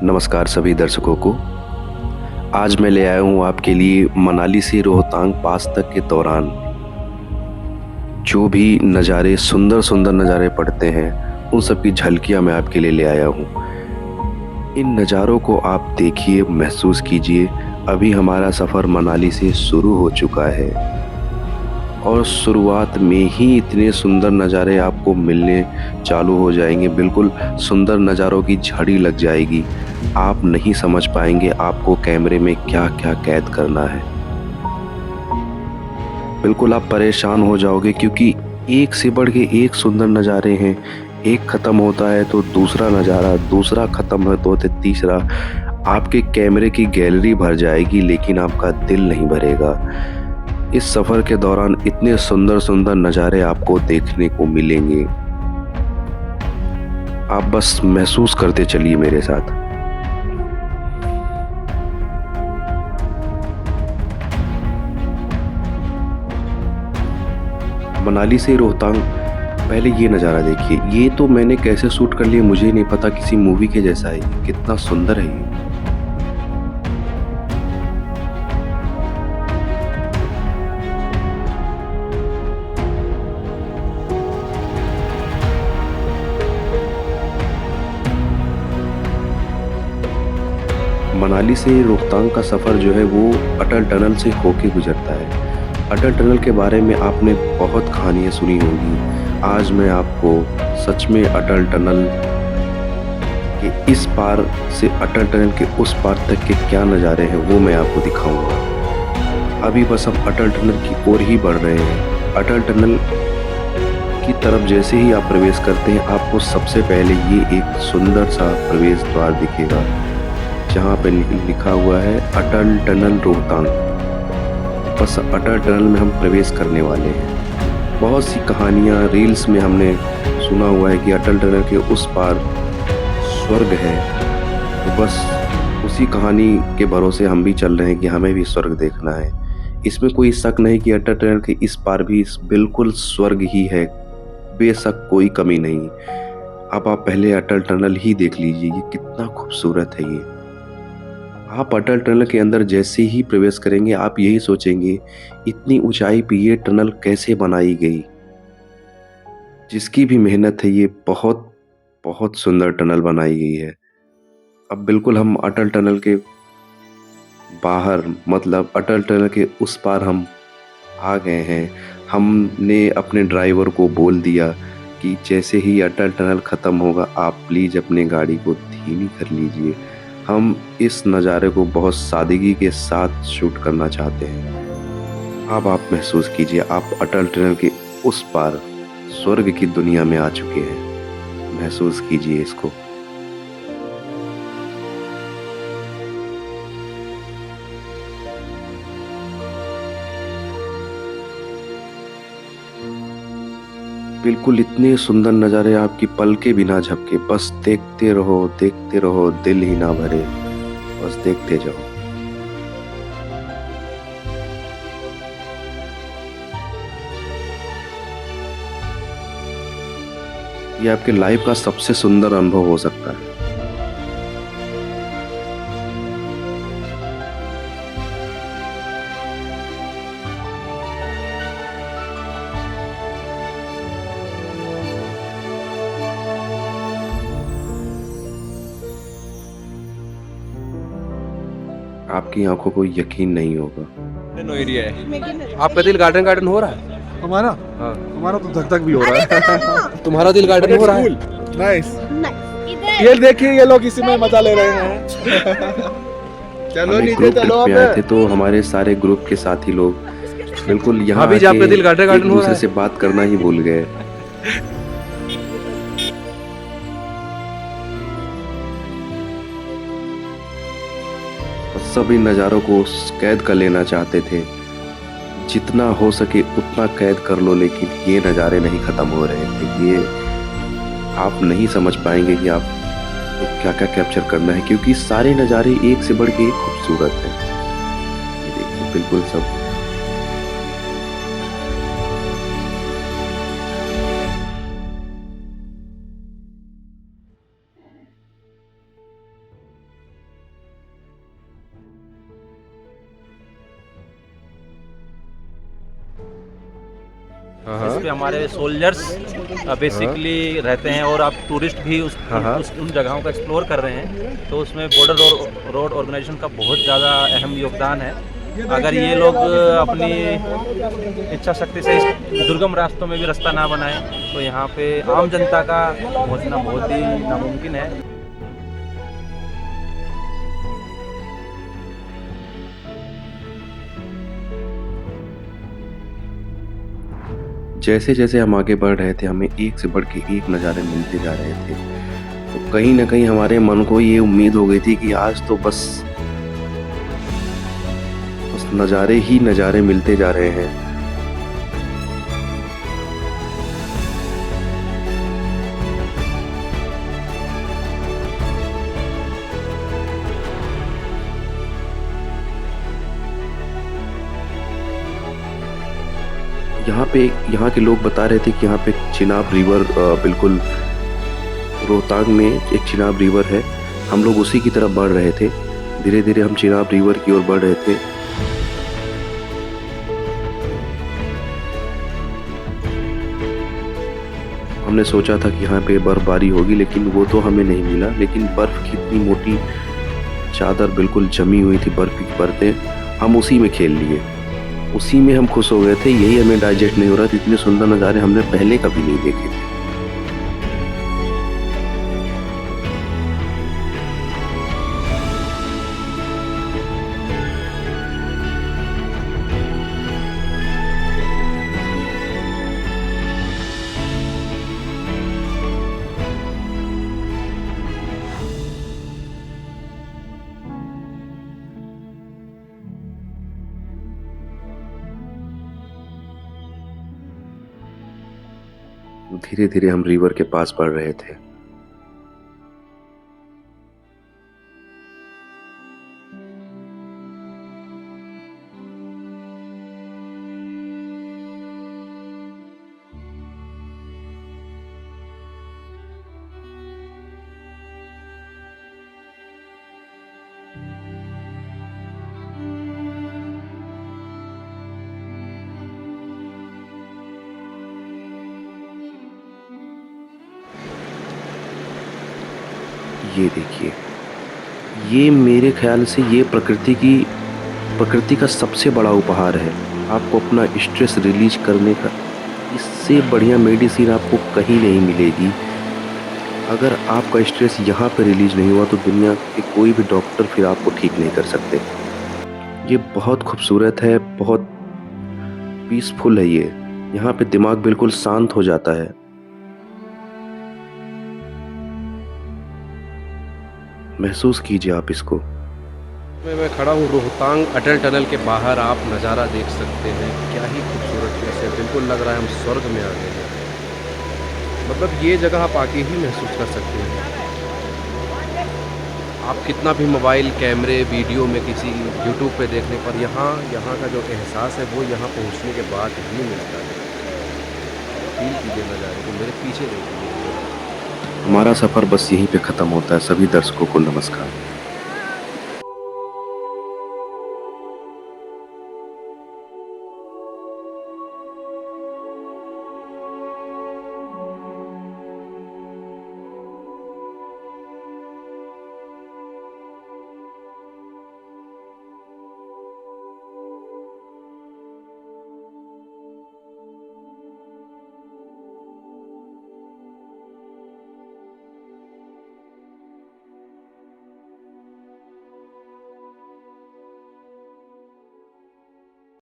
नमस्कार सभी दर्शकों को। आज मैं ले आया हूँ आपके लिए मनाली से रोहतांग पास तक के दौरान जो भी नज़ारे सुंदर-सुंदर नज़ारे पड़ते हैं, उन सब की झलकियाँ मैं आपके लिए ले आया हूँ। इन नज़ारों को आप देखिए, महसूस कीजिए। अभी हमारा सफ़र मनाली से शुरू हो चुका है और शुरुआत में ही इतने सुंदर नज़ारे आपको मिलने चालू हो जाएँगे। बिल्कुल सुंदर नज़ारों की झड़ी लग जाएगी। आप नहीं समझ पाएँगे आपको कैमरे में क्या-क्या कैद करना है। बिल्कुल आप परेशान हो जाओगे क्योंकि एक से बढ़ के एक सुंदर नज़ारे हैं। एक ख़त्म होता है तो दूसरा नज़ारा, दूसरा ख़त्म है तो तीसरा। आपके कैमरे की गैलरी भर जाएगी लेकिन आपका दिल नहीं भरेगा। इस सफ़र के दौरान इतने सुंदर-सुंदर नज़ारे आपको देखने को मिलेंगे। आप बस महसूस करते चलिए मेरे साथ। मनाली से रोहतांग पहले ये नज़ारा देखिए। ये तो मैंने कैसे शूट कर लिया मुझे नहीं पता, किसी मूवी के जैसा है ये। कितना सुंदर है ये। मनाली से रोहतांग का सफ़र जो है वो अटल टनल से होके गुजरता है। अटल टनल के बारे में आपने बहुत कहानियाँ सुनी होंगी। आज मैं आपको सच में अटल टनल के इस पार से अटल टनल के उस पार तक के क्या नज़ारे हैं वो मैं आपको दिखाऊँगा। अभी बस हम अटल टनल की ओर ही बढ़ रहे हैं। अटल टनल की तरफ जैसे ही आप प्रवेश करते हैं, आपको सबसे पहले ये एक सुंदर सा प्रवेश द्वार दिखेगा, जहाँ पे लिखा हुआ है अटल टनल रोहतांग। बस अटल टनल में हम प्रवेश करने वाले हैं। बहुत सी कहानियाँ रील्स में हमने सुना हुआ है कि अटल टनल के उस पार स्वर्ग है, तो बस उसी कहानी के भरोसे हम भी चल रहे हैं कि हमें भी स्वर्ग देखना है। इसमें कोई शक नहीं कि अटल टनल के इस पार भी बिल्कुल स्वर्ग ही है, बेशक कोई कमी नहीं। अब आप पहले अटल टनल ही देख लीजिए, ये कितना खूबसूरत है ये। आप अटल टनल के अंदर जैसे ही प्रवेश करेंगे, आप यही सोचेंगे, इतनी ऊंचाई पे ये टनल कैसे बनाई गई। जिसकी भी मेहनत है, ये बहुत बहुत सुंदर टनल बनाई गई है। अब बिल्कुल हम अटल टनल के बाहर, मतलब अटल टनल के उस पार हम आ गए हैं। हमने अपने ड्राइवर को बोल दिया कि जैसे ही अटल टनल ख़त्म होगा, आप प्लीज़ अपनी गाड़ी को धीमी कर लीजिए। हम इस नज़ारे को बहुत सादगी के साथ शूट करना चाहते हैं। अब आप महसूस कीजिए, आप अटल टनल के उस पार स्वर्ग की दुनिया में आ चुके हैं। महसूस कीजिए इसको। बिल्कुल इतने सुंदर नज़ारे, आपकी पलकें भी ना झपके, बस देखते रहो, दिल ही ना भरे, बस देखते जाओ। ये आपके लाइफ का सबसे सुंदर अनुभव हो सकता है। आपकी आंखों को यकीन नहीं होगा। गार्डन एरिया है। आपका दिल गार्डन गार्डन हो रहा है? हमारा हाँ। हमारा तो धक धक भी हो रहा है। तुम्हारा दिल गार्डन हो रहा है? नाइस। ये देखिए, ये लोग इसी में मजा ले रहे हैं। चलो हम एक नीचे ग्रुप चलो ट्रिप पे आए थे, अब। तो हमारे सारे ग्रुप के साथी लोग बिल्कुल यहाँ अभी जो आपका दिल गार्डन आके एक गार्डन हो रहा दूसरे है? से बात करना ही भूल गए। सभी नज़ारों को कैद कर लेना चाहते थे। जितना हो सके उतना कैद कर लो, लेकिन ये नज़ारे नहीं ख़त्म हो रहे थे। ये आप नहीं समझ पाएंगे कि आप क्या क्या कैप्चर करना है, क्योंकि सारे नज़ारे एक से बढ़ के एक खूबसूरत हैं। ये देखिए बिल्कुल सब। हाँ, इस पे हमारे सोल्जर्स बेसिकली रहते हैं और आप टूरिस्ट भी हाँ। उन जगहों को एक्सप्लोर कर रहे हैं। तो उसमें बॉर्डर रोड ऑर्गेनाइजेशन का बहुत ज़्यादा अहम योगदान है। अगर ये लोग अपनी इच्छा शक्ति से इस दुर्गम रास्तों में भी रास्ता ना बनाएं तो यहाँ पे आम जनता का पहुँचना बहुत ही नामुमकिन है। जैसे जैसे हम आगे बढ़ रहे थे हमें एक से बढ़ के एक नज़ारे मिलते जा रहे थे। तो कहीं ना कहीं हमारे मन को ये उम्मीद हो गई थी कि आज तो बस नज़ारे ही नज़ारे मिलते जा रहे हैं। यहाँ के लोग बता रहे थे कि यहाँ पे चिनाब रिवर बिल्कुल रोहतांग में एक चिनाब रिवर है। हम लोग उसी की तरफ बढ़ रहे थे। धीरे धीरे हम चिनाब रिवर की ओर बढ़ रहे थे। हमने सोचा था कि यहाँ पे बर्फबारी होगी, लेकिन वो तो हमें नहीं मिला। लेकिन बर्फ की इतनी मोटी चादर बिल्कुल जमी हुई थी, बर्फ की परतें, हम उसी में खेल लिए, उसी में हम खुश हो गए थे। यही हमें डाइजेस्ट नहीं हो रहा था, इतने सुंदर नज़ारे हमने पहले कभी नहीं देखे थे। धीरे धीरे हम रिवर के पास बढ़ रहे थे। ये देखिए, ये मेरे ख्याल से ये प्रकृति का सबसे बड़ा उपहार है। आपको अपना स्ट्रेस रिलीज करने का इससे बढ़िया मेडिसिन आपको कहीं नहीं मिलेगी। अगर आपका स्ट्रेस यहाँ पे रिलीज नहीं हुआ तो दुनिया के कोई भी डॉक्टर फिर आपको ठीक नहीं कर सकते। ये बहुत खूबसूरत है, बहुत पीसफुल है ये। यहाँ पे दिमाग बिल्कुल शांत हो जाता है। महसूस कीजिए आप इसको। मैं खड़ा हूँ रोहतांग अटल टनल के बाहर। आप नज़ारा देख सकते हैं, क्या ही खूबसूरत चीज़ है। बिल्कुल लग रहा है हम स्वर्ग में आ गए हैं। मतलब ये जगह आप आके ही महसूस कर सकते हैं। आप कितना भी मोबाइल कैमरे वीडियो में किसी यूट्यूब पे देखने पर यहाँ का जो एहसास है वो यहाँ पहुँचने के बाद ही मिलता है। फील कीजिए नज़ारे को, मेरे पीछे देखिए। हमारा सफ़र बस यहीं पे ख़त्म होता है। सभी दर्शकों को नमस्कार।